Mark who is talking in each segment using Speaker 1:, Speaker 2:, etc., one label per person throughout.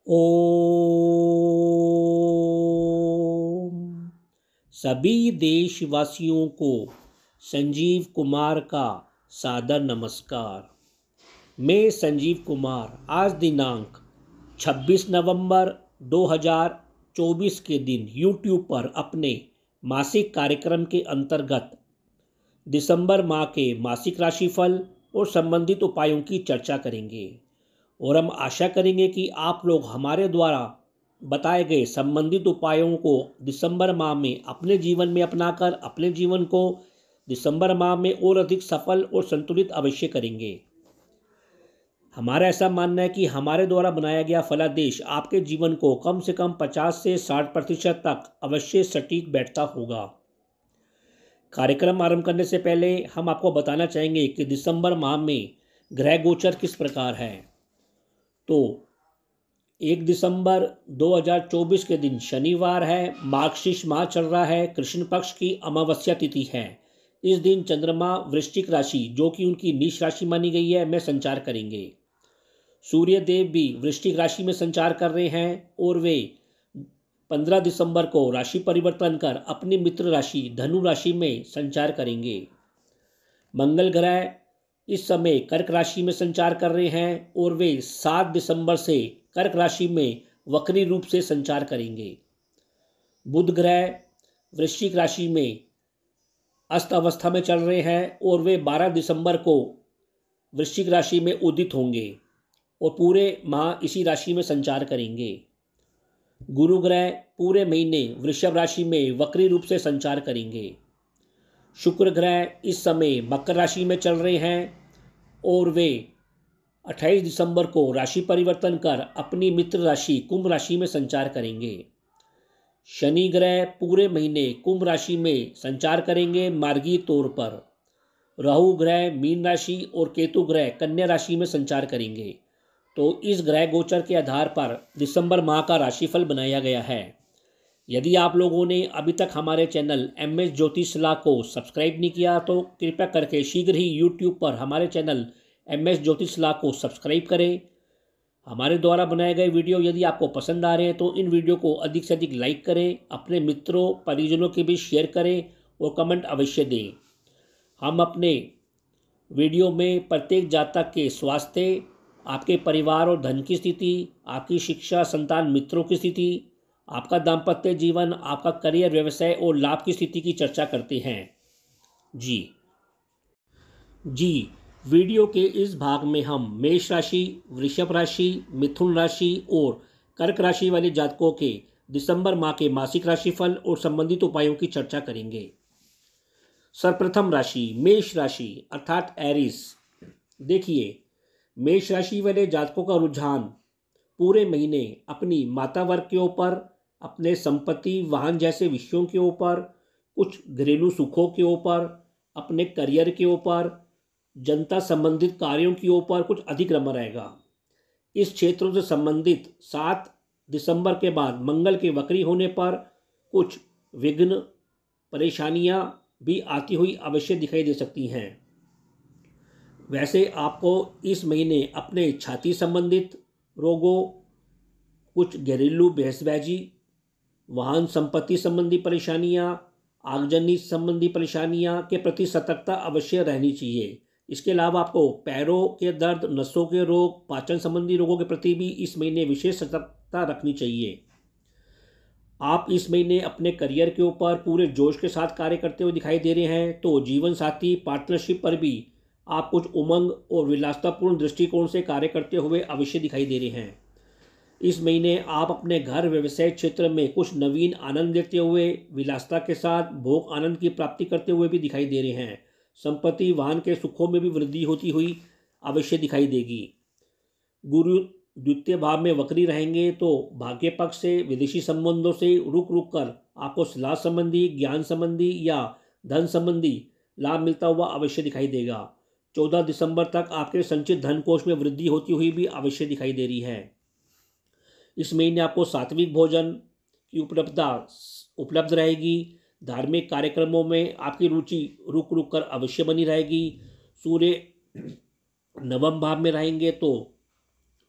Speaker 1: ओम सभी देशवासियों को संजीव कुमार का सादर नमस्कार। मैं संजीव कुमार आज दिनांक 26 नवंबर 2024 के दिन YouTube पर अपने मासिक कार्यक्रम के अंतर्गत दिसंबर माह के मासिक राशिफल और संबंधित उपायों की चर्चा करेंगे और हम आशा करेंगे कि आप लोग हमारे द्वारा बताए गए संबंधित उपायों को दिसंबर माह में अपने जीवन में अपनाकर अपने जीवन को दिसंबर माह में और अधिक सफल और संतुलित अवश्य करेंगे। हमारा ऐसा मानना है कि हमारे द्वारा बनाया गया फलादेश आपके जीवन को कम से कम 50 से 60% तक अवश्य सटीक बैठता होगा। कार्यक्रम आरंभ करने से पहले हम आपको बताना चाहेंगे कि दिसंबर माह में ग्रह गोचर किस प्रकार है। तो 1 दिसंबर 2024 के दिन शनिवार है, मार्गशीर्ष माह चल रहा है, कृष्ण पक्ष की अमावस्या तिथि है। इस दिन चंद्रमा वृश्चिक राशि जो कि उनकी नीच राशि मानी गई है में संचार करेंगे। सूर्य देव भी वृश्चिक राशि में संचार कर रहे हैं और वे 15 दिसंबर को राशि परिवर्तन कर अपनी मित्र राशि धनु राशि में संचार करेंगे। मंगल ग्रह इस समय कर्क राशि में संचार कर रहे हैं और वे 7 दिसंबर से कर्क राशि में वक्री रूप से संचार करेंगे। बुध ग्रह वृश्चिक राशि में अस्त अवस्था में चल रहे हैं और वे 12 दिसंबर को वृश्चिक राशि में उदित होंगे और पूरे माह इसी राशि में संचार करेंगे। गुरु ग्रह पूरे महीने वृषभ राशि में वक्री रूप से संचार करेंगे। शुक्र ग्रह इस समय मकर राशि में चल रहे हैं और वे 28 दिसंबर को राशि परिवर्तन कर अपनी मित्र राशि कुंभ राशि में संचार करेंगे। शनि ग्रह पूरे महीने कुंभ राशि में संचार करेंगे मार्गीय तौर पर। राहु ग्रह मीन राशि और केतु ग्रह कन्या राशि में संचार करेंगे। तो इस ग्रह गोचर के आधार पर दिसंबर माह का राशिफल बनाया गया है। यदि आप लोगों ने अभी तक हमारे चैनल MS ज्योतिष सलाह को सब्सक्राइब नहीं किया तो कृपया करके शीघ्र ही YouTube पर हमारे चैनल MS ज्योतिष सलाह को सब्सक्राइब करें। हमारे द्वारा बनाए गए वीडियो यदि आपको पसंद आ रहे हैं तो इन वीडियो को अधिक से अधिक लाइक करें, अपने मित्रों परिजनों के बीच शेयर करें और कमेंट अवश्य दें। हम अपने वीडियो में प्रत्येक जातक के स्वास्थ्य, आपके परिवार और धन की स्थिति, आपकी शिक्षा, संतान, मित्रों की स्थिति, आपका दाम्पत्य जीवन, आपका करियर, व्यवसाय और लाभ की स्थिति की चर्चा करते हैं। जी वीडियो के इस भाग में हम मेष राशि, वृषभ राशि, मिथुन राशि और कर्क राशि वाले जातकों के दिसंबर माह के मासिक राशिफल और संबंधित उपायों की चर्चा करेंगे। सर्वप्रथम राशि मेष राशि अर्थात एरिस। देखिए, मेष राशि वाले जातकों का रुझान पूरे महीने अपनी माता वर्ग के ऊपर, अपने संपत्ति, वाहन जैसे विषयों के ऊपर, कुछ घरेलू सुखों के ऊपर, अपने करियर के ऊपर, जनता संबंधित कार्यों के ऊपर कुछ अधिक रमा रहेगा। इस क्षेत्रों से संबंधित 7 दिसंबर के बाद मंगल के वक्री होने पर कुछ विघ्न, परेशानियां भी आती हुई अवश्य दिखाई दे सकती हैं। वैसे आपको इस महीने अपने छाती संबंधित रोगों, कुछ घरेलू बहसबाजी, वाहन संपत्ति संबंधी परेशानियां, आगजनी संबंधी परेशानियां के प्रति सतर्कता अवश्य रहनी चाहिए। इसके अलावा आपको पैरों के दर्द, नसों के रोग, पाचन संबंधी रोगों के प्रति भी इस महीने विशेष सतर्कता रखनी चाहिए। आप इस महीने अपने करियर के ऊपर पूरे जोश के साथ कार्य करते हुए दिखाई दे रहे हैं, तो जीवन साथी पार्टनरशिप पर भी आप कुछ उमंग और विलासतापूर्ण दृष्टिकोण से कार्य करते हुए अवश्य दिखाई दे रहे हैं। इस महीने आप अपने घर, व्यवसाय क्षेत्र में कुछ नवीन आनंद लेते हुए विलासता के साथ भोग आनंद की प्राप्ति करते हुए भी दिखाई दे रहे हैं। संपत्ति, वाहन के सुखों में भी वृद्धि होती हुई अवश्य दिखाई देगी। गुरु द्वितीय भाव में वक्री रहेंगे तो भाग्य पक्ष से, विदेशी संबंधों से रुक रुक कर आपको सलाह संबंधी, ज्ञान संबंधी या धन संबंधी लाभ मिलता हुआ अवश्य दिखाई देगा। 14 दिसंबर तक आपके संचित धन कोष में वृद्धि होती हुई भी अवश्य दिखाई दे रही है। इस महीने आपको सात्विक भोजन की उपलब्धता उपलब्ध रहेगी। धार्मिक कार्यक्रमों में आपकी रुचि रुक रुक कर अवश्य बनी रहेगी। सूर्य नवम भाव में रहेंगे तो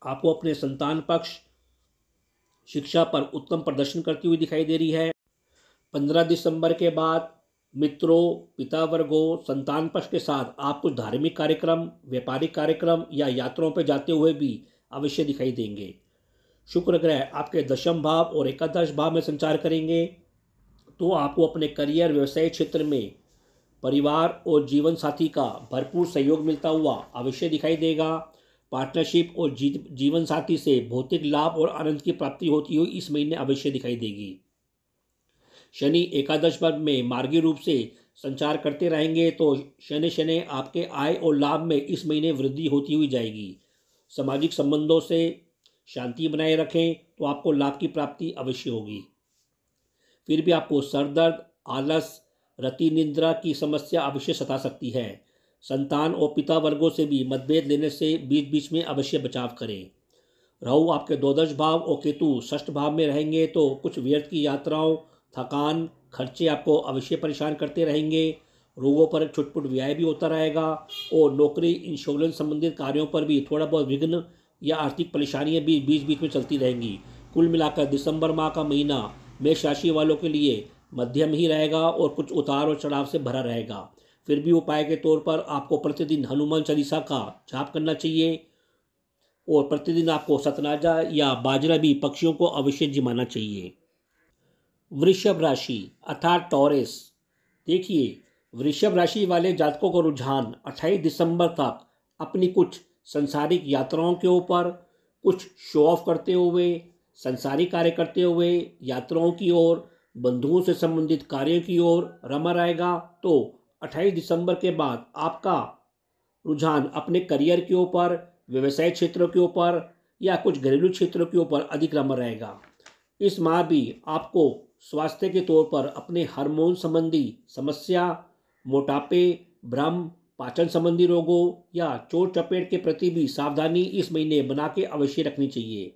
Speaker 1: आपको अपने संतान पक्ष शिक्षा पर उत्तम प्रदर्शन करती हुई दिखाई दे रही है। 15 दिसंबर के बाद मित्रों, पिता वर्गों, संतान पक्ष के साथ आप कुछ धार्मिक कार्यक्रम, व्यापारिक कार्यक्रम या यात्राओं पर जाते हुए भी अवश्य दिखाई देंगे। शुक्र ग्रह आपके दशम भाव और एकादश भाव में संचार करेंगे तो आपको अपने करियर, व्यवसाय क्षेत्र में परिवार और जीवन साथी का भरपूर सहयोग मिलता हुआ अवश्य दिखाई देगा। पार्टनरशिप और जीवन साथी से भौतिक लाभ और आनंद की प्राप्ति होती हुई इस महीने अवश्य दिखाई देगी। शनि एकादश भाव में मार्गी रूप से संचार करते रहेंगे तो शनि आपके आय और लाभ में इस महीने वृद्धि होती हुई जाएगी। सामाजिक संबंधों से शांति बनाए रखें तो आपको लाभ की प्राप्ति अवश्य होगी। फिर भी आपको सरदर्द, आलस, रति निद्रा की समस्या अवश्य सता सकती है। संतान और पिता वर्गों से भी मतभेद लेने से बीच बीच में अवश्य बचाव करें। राहु आपके द्वादश भाव और केतु षष्ठ भाव में रहेंगे तो कुछ व्यर्थ की यात्राओं, थकान, खर्चे आपको अवश्य परेशान करते रहेंगे। रोगों पर छुटपुट व्यय भी होता रहेगा और नौकरी, इंश्योरेंस संबंधित कार्यों पर भी थोड़ा बहुत विघ्न या आर्थिक परेशानियां भी बीच बीच में चलती रहेंगी। कुल मिलाकर दिसंबर माह का महीना मेष राशि वालों के लिए मध्यम ही रहेगा और कुछ उतार और चढ़ाव से भरा रहेगा। फिर भी उपाय के तौर पर आपको प्रतिदिन हनुमान चालीसा का जाप करना चाहिए और प्रतिदिन आपको सतनाजा या बाजरा भी पक्षियों को अवश्य जिमाना चाहिए। वृषभ राशि अर्थात टॉरस। देखिए, वृषभ राशि वाले जातकों का रुझान 28 दिसंबर तक अपनी कुछ संसारिक यात्राओं के ऊपर, कुछ शो ऑफ करते हुए, संसारिक कार्य करते हुए, यात्राओं की ओर, बंधुओं से संबंधित कार्यों की ओर रमा रहेगा। तो 28 दिसंबर के बाद आपका रुझान अपने करियर के ऊपर, व्यवसाय क्षेत्रों के ऊपर या कुछ घरेलू क्षेत्रों के ऊपर अधिक रमा रहेगा। इस माह भी आपको स्वास्थ्य के तौर पर अपने हार्मोन संबंधी समस्या, मोटापे, भ्रम, पाचन संबंधी रोगों या चोट चपेट के प्रति भी सावधानी इस महीने बना के अवश्य रखनी चाहिए।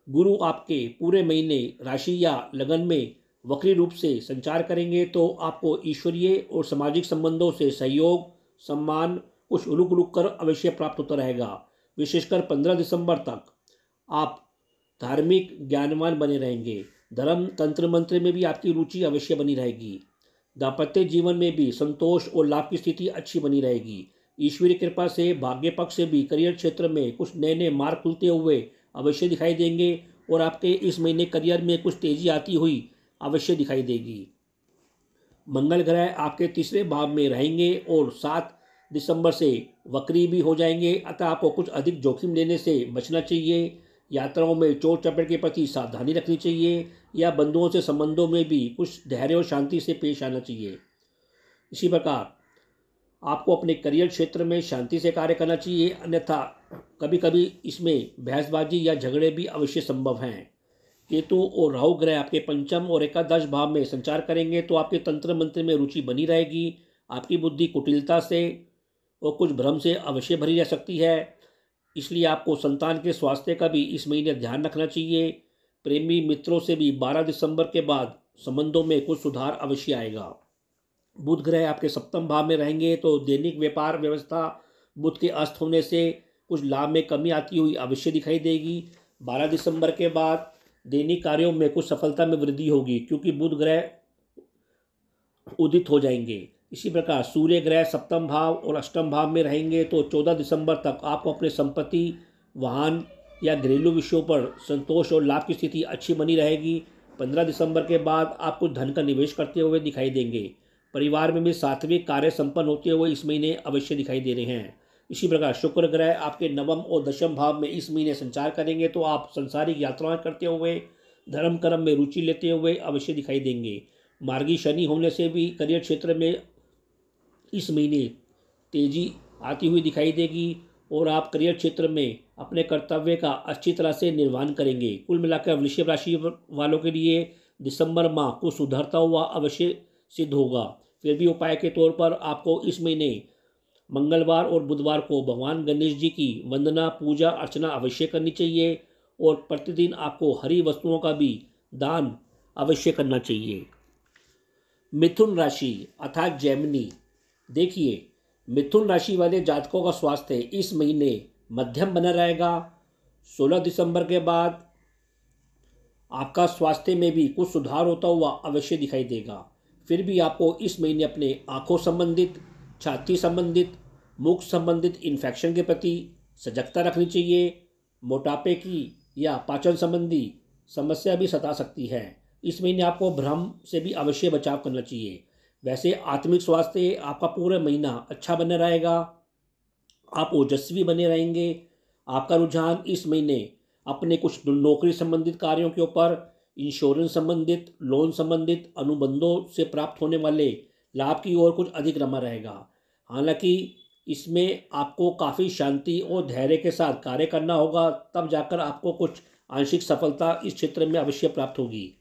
Speaker 1: गुरु आपके पूरे महीने राशि या लगन में वक्री रूप से संचार करेंगे तो आपको ईश्वरीय और सामाजिक संबंधों से सहयोग, सम्मान कुछ रुक रुक कर अवश्य प्राप्त होता रहेगा। विशेषकर 15 दिसंबर तक आप धार्मिक ज्ञानवान बने रहेंगे। धर्म, तंत्र मंत्र में भी आपकी रुचि अवश्य बनी रहेगी। दाम्पत्य जीवन में भी संतोष और लाभ की स्थिति अच्छी बनी रहेगी। ईश्वरीय कृपा से भाग्य पक्ष से भी करियर क्षेत्र में कुछ नए नए मार्ग खुलते हुए अवश्य दिखाई देंगे और आपके इस महीने करियर में कुछ तेजी आती हुई अवश्य दिखाई देगी। मंगल ग्रह आपके तीसरे भाव में रहेंगे और 7 दिसंबर से वक्री भी हो जाएंगे, अतः आपको कुछ अधिक जोखिम लेने से बचना चाहिए। यात्राओं में चोट चपेट के प्रति सावधानी रखनी चाहिए या बंधुओं से संबंधों में भी कुछ धैर्य और शांति से पेश आना चाहिए। इसी प्रकार आपको अपने करियर क्षेत्र में शांति से कार्य करना चाहिए, अन्यथा कभी कभी इसमें बहसबाजी या झगड़े भी अवश्य संभव हैं। केतु और राहु ग्रह आपके पंचम और एकादश भाव में संचार करेंगे तो आपके तंत्र मंत्र में रुचि बनी रहेगी। आपकी बुद्धि कुटिलता से और कुछ भ्रम से अवश्य भरी रह सकती है, इसलिए आपको संतान के स्वास्थ्य का भी इस महीने ध्यान रखना चाहिए। प्रेमी मित्रों से भी 12 दिसंबर के बाद संबंधों में कुछ सुधार अवश्य आएगा। बुध ग्रह आपके सप्तम भाव में रहेंगे तो दैनिक व्यापार व्यवस्था बुध के अस्त होने से कुछ लाभ में कमी आती हुई अवश्य दिखाई देगी। 12 दिसंबर के बाद दैनिक कार्यों में कुछ सफलता में वृद्धि होगी क्योंकि बुध ग्रह उदित हो जाएंगे। इसी प्रकार सूर्य ग्रह सप्तम भाव और अष्टम भाव में रहेंगे तो 14 दिसंबर तक आपको अपने संपत्ति, वाहन या घरेलू विषयों पर संतोष और लाभ की स्थिति अच्छी बनी रहेगी। 15 दिसंबर के बाद आप कुछ धन का निवेश करते हुए दिखाई देंगे। परिवार में भी सात्विक कार्य संपन्न होते हुए इस महीने अवश्य दिखाई दे रहे हैं। इसी प्रकार शुक्र ग्रह आपके नवम और दशम भाव में इस महीने संचार करेंगे तो आप संसारिक यात्राएं करते हुए, धर्म कर्म में रुचि लेते हुए अवश्य दिखाई देंगे। मार्गी शनि होने से भी करियर क्षेत्र में इस महीने तेजी आती हुई दिखाई देगी और आप करियर क्षेत्र में अपने कर्तव्य का अच्छी तरह से निर्वहन करेंगे। कुल मिलाकर वृषभ राशि वालों के लिए दिसंबर माह को सुधरता हुआ अवश्य सिद्ध होगा। फिर भी उपाय के तौर पर आपको इस महीने मंगलवार और बुधवार को भगवान गणेश जी की वंदना, पूजा अर्चना अवश्य करनी चाहिए और प्रतिदिन आपको हरी वस्तुओं का भी दान अवश्य करना चाहिए। मिथुन राशि अर्थात जेमिनी। देखिए, मिथुन राशि वाले जातकों का स्वास्थ्य इस महीने मध्यम बना रहेगा। 16 दिसंबर के बाद आपका स्वास्थ्य में भी कुछ सुधार होता हुआ अवश्य दिखाई देगा। फिर भी आपको इस महीने अपने आँखों संबंधित, छाती संबंधित, मुख संबंधित इन्फेक्शन के प्रति सजगता रखनी चाहिए। मोटापे की या पाचन संबंधी समस्या भी सता सकती है। इस महीने आपको भ्रम से भी अवश्य बचाव करना चाहिए। वैसे आत्मिक स्वास्थ्य आपका पूरा महीना अच्छा बना रहेगा। आप ओजस्वी बने रहेंगे। आपका रुझान इस महीने अपने कुछ नौकरी संबंधित कार्यों के ऊपर, इंश्योरेंस संबंधित, लोन संबंधित अनुबंधों से प्राप्त होने वाले लाभ की ओर कुछ अधिक रमा रहेगा। हालांकि इसमें आपको काफ़ी शांति और धैर्य के साथ कार्य करना होगा, तब जाकर आपको कुछ आंशिक सफलता इस क्षेत्र में अवश्य प्राप्त होगी।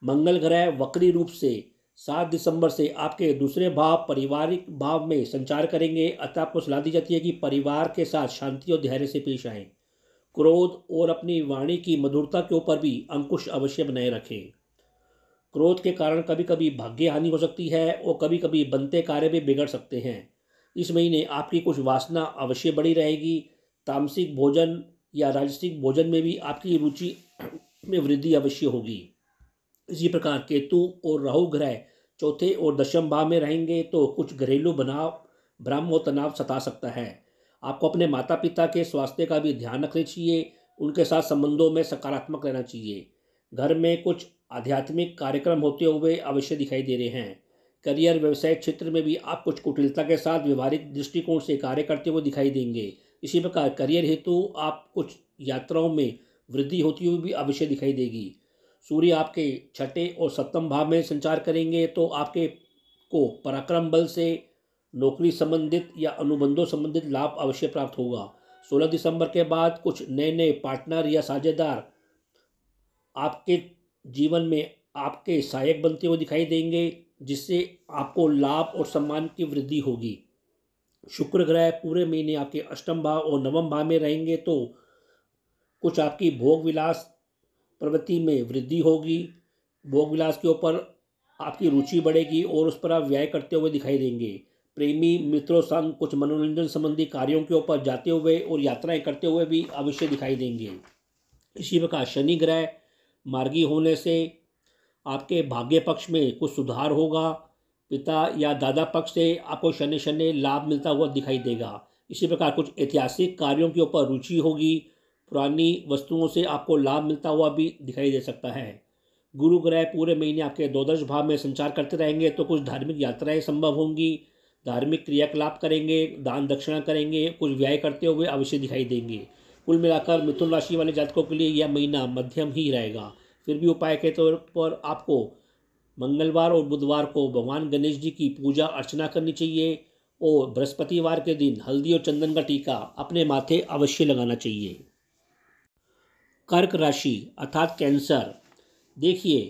Speaker 1: मंगल ग्रह वक्री रूप से 7 दिसंबर से आपके दूसरे भाव पारिवारिक भाव में संचार करेंगे, अतः आपको सलाह दी जाती है कि परिवार के साथ शांति और धैर्य से पेश आएं। क्रोध और अपनी वाणी की मधुरता के ऊपर भी अंकुश अवश्य बनाए रखें। क्रोध के कारण कभी कभी भाग्य हानि हो सकती है और कभी कभी बनते कार्य भी बिगड़ सकते हैं। इस महीने आपकी कुछ वासना अवश्य बढ़ी रहेगी। तामसिक भोजन या राजसिक भोजन में भी आपकी रुचि में वृद्धि अवश्य होगी। इसी प्रकार केतु और राहु ग्रह चौथे और दशम भाव में रहेंगे तो कुछ घरेलू बनाव, भ्रम और तनाव सता सकता है। आपको अपने माता पिता के स्वास्थ्य का भी ध्यान रखना चाहिए। उनके साथ संबंधों में सकारात्मक रहना चाहिए। घर में कुछ आध्यात्मिक कार्यक्रम होते हुए अवश्य दिखाई दे रहे हैं। करियर व्यवसाय क्षेत्र में भी आप कुछ कुटिलता के साथ व्यवहारिक दृष्टिकोण से कार्य करते हुए दिखाई देंगे। इसी प्रकार करियर हेतु आप कुछ यात्राओं में वृद्धि होती हुई भी अवश्य दिखाई देगी। सूर्य आपके छठे और सप्तम भाव में संचार करेंगे तो आपके को पराक्रम बल से नौकरी संबंधित या अनुबंधों संबंधित लाभ अवश्य प्राप्त होगा। 16 दिसंबर के बाद कुछ नए नए पार्टनर या साझेदार आपके जीवन में आपके सहायक बनते हुए दिखाई देंगे, जिससे आपको लाभ और सम्मान की वृद्धि होगी। शुक्र ग्रह पूरे महीने आपके अष्टम भाव और नवम भाव में रहेंगे तो कुछ आपकी भोग विलास प्रवृत्ति में वृद्धि होगी। भोग विलास के ऊपर आपकी रुचि बढ़ेगी और उस पर आप व्यय करते हुए दिखाई देंगे। प्रेमी मित्रों संग कुछ मनोरंजन संबंधी कार्यों के ऊपर जाते हुए और यात्राएं करते हुए भी अवश्य दिखाई देंगे। इसी प्रकार शनि ग्रह मार्गी होने से आपके भाग्य पक्ष में कुछ सुधार होगा। पिता या दादा पक्ष से आपको शनि शनि लाभ मिलता हुआ दिखाई देगा। इसी प्रकार कुछ ऐतिहासिक कार्यों के ऊपर रुचि होगी। पुरानी वस्तुओं से आपको लाभ मिलता हुआ भी दिखाई दे सकता है। गुरु ग्रह पूरे महीने आपके द्वादश भाव में संचार करते रहेंगे तो कुछ धार्मिक यात्राएं संभव होंगी। धार्मिक क्रियाकलाप करेंगे, दान दक्षिणा करेंगे, कुछ व्यय करते हुए अवश्य दिखाई देंगे। कुल मिलाकर मिथुन राशि वाले जातकों के लिए यह महीना मध्यम ही रहेगा। फिर भी उपाय के तौर पर आपको मंगलवार और बुधवार को भगवान गणेश जी की पूजा अर्चना करनी चाहिए और बृहस्पतिवार के दिन हल्दी और चंदन का टीका अपने माथे अवश्य लगाना चाहिए। कर्क राशि अर्थात कैंसर। देखिए,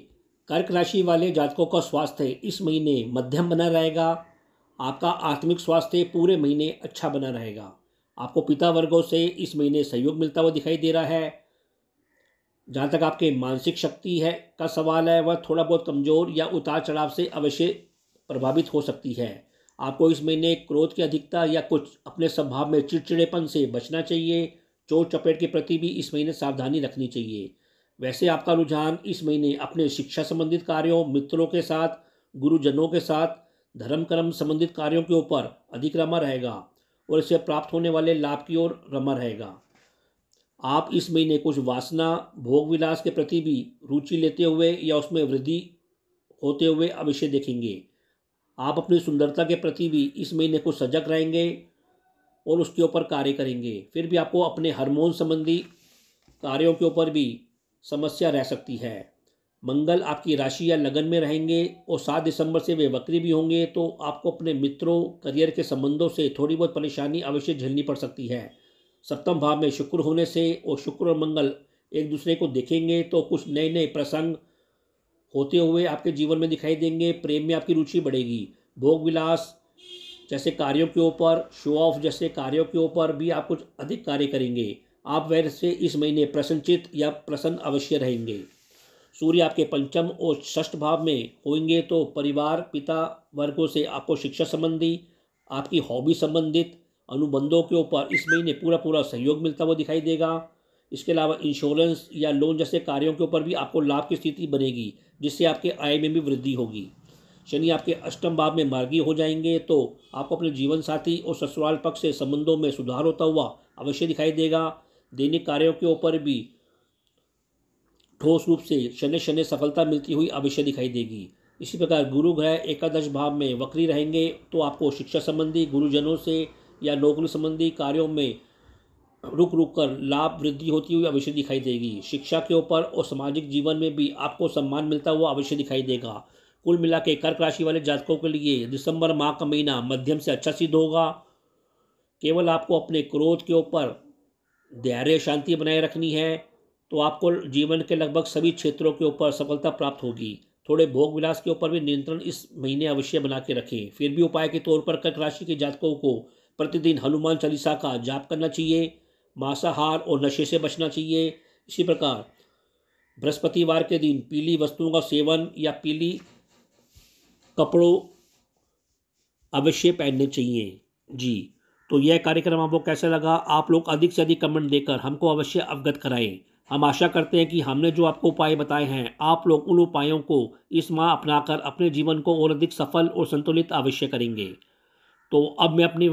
Speaker 1: कर्क राशि वाले जातकों का स्वास्थ्य इस महीने मध्यम बना रहेगा। आपका आत्मिक स्वास्थ्य पूरे महीने अच्छा बना रहेगा। आपको पिता वर्गों से इस महीने सहयोग मिलता हुआ दिखाई दे रहा है। जहाँ तक आपके मानसिक शक्ति है का सवाल है, वह थोड़ा बहुत कमज़ोर या उतार चढ़ाव से अवश्य प्रभावित हो सकती है। आपको इस महीने क्रोध की अधिकता या कुछ अपने स्वभाव में चिड़चिड़ेपन से बचना चाहिए। चोट चपेट के प्रति भी इस महीने सावधानी रखनी चाहिए। वैसे आपका रुझान इस महीने अपने शिक्षा संबंधित कार्यों, मित्रों के साथ, गुरुजनों के साथ, धर्म कर्म संबंधित कार्यों के ऊपर अधिक रमा रहेगा और इससे प्राप्त होने वाले लाभ की ओर रमा रहेगा। आप इस महीने कुछ वासना, भोग विलास के प्रति भी रुचि लेते हुए या उसमें वृद्धि होते हुए अवश्य देखेंगे। आप अपनी सुंदरता के प्रति भी इस महीने कुछ सजग रहेंगे और उसके ऊपर कार्य करेंगे। फिर भी आपको अपने हार्मोन संबंधी कार्यों के ऊपर भी समस्या रह सकती है। मंगल आपकी राशि या लगन में रहेंगे और 7 दिसंबर से वे वक्री भी होंगे तो आपको अपने मित्रों, करियर के संबंधों से थोड़ी बहुत परेशानी अवश्य झेलनी पड़ सकती है। सप्तम भाव में शुक्र होने से और शुक्र और मंगल एक दूसरे को देखेंगे तो कुछ नए नए प्रसंग होते हुए आपके जीवन में दिखाई देंगे। प्रेम में आपकी रुचि बढ़ेगी। भोग विलास जैसे कार्यों के ऊपर, शो ऑफ जैसे कार्यों के ऊपर भी आप कुछ अधिक कार्य करेंगे। आप वैसे इस महीने प्रसन्नचित या प्रसन्न अवश्य रहेंगे। सूर्य आपके पंचम और षष्ठ भाव में होंगे तो परिवार, पिता वर्गों से आपको शिक्षा संबंधी, आपकी हॉबी संबंधित अनुबंधों के ऊपर इस महीने पूरा पूरा सहयोग मिलता हुआ दिखाई देगा। इसके अलावा इंश्योरेंस या लोन जैसे कार्यों के ऊपर भी आपको लाभ की स्थिति बनेगी, जिससे आपके आय में भी वृद्धि होगी। शनि आपके अष्टम भाव में मार्गी हो जाएंगे तो आपको अपने जीवन साथी और ससुराल पक्ष से संबंधों में सुधार होता हुआ अवश्य दिखाई देगा। दैनिक कार्यों के ऊपर भी ठोस रूप से शनि शनि सफलता मिलती हुई अवश्य दिखाई देगी। इसी प्रकार गुरु ग्रह एकादश भाव में वक्री रहेंगे तो आपको शिक्षा संबंधी, गुरुजनों से या नौकरी संबंधी कार्यों में रुक रुक कर लाभ वृद्धि होती हुई अवश्य दिखाई देगी। शिक्षा के ऊपर और सामाजिक जीवन में भी आपको सम्मान मिलता हुआ अवश्य दिखाई देगा। कुल मिला के कर्क राशि वाले जातकों के लिए दिसंबर माह का महीना मध्यम से अच्छा सिद्ध होगा। केवल आपको अपने क्रोध के ऊपर धैर्य शांति बनाए रखनी है तो आपको जीवन के लगभग सभी क्षेत्रों के ऊपर सफलता प्राप्त होगी। थोड़े भोग विलास के ऊपर भी नियंत्रण इस महीने अवश्य बना के रखें। फिर भी उपाय के तौर पर कर्क राशि के जातकों को प्रतिदिन हनुमान चालीसा का जाप करना चाहिए, मांसाहार और नशे से बचना चाहिए। इसी प्रकार बृहस्पतिवार के दिन पीली वस्तुओं का सेवन या पीली कपड़ों अवश्य पहनने चाहिए जी। तो यह कार्यक्रम आपको कैसा लगा, आप लोग अधिक से अधिक कमेंट देकर हमको अवश्य अवगत कराएं। हम आशा करते हैं कि हमने जो आपको उपाय बताए हैं आप लोग उन उपायों को इस माह अपनाकर अपने जीवन को और अधिक सफल और संतुलित अवश्य करेंगे। तो अब मैं अपनी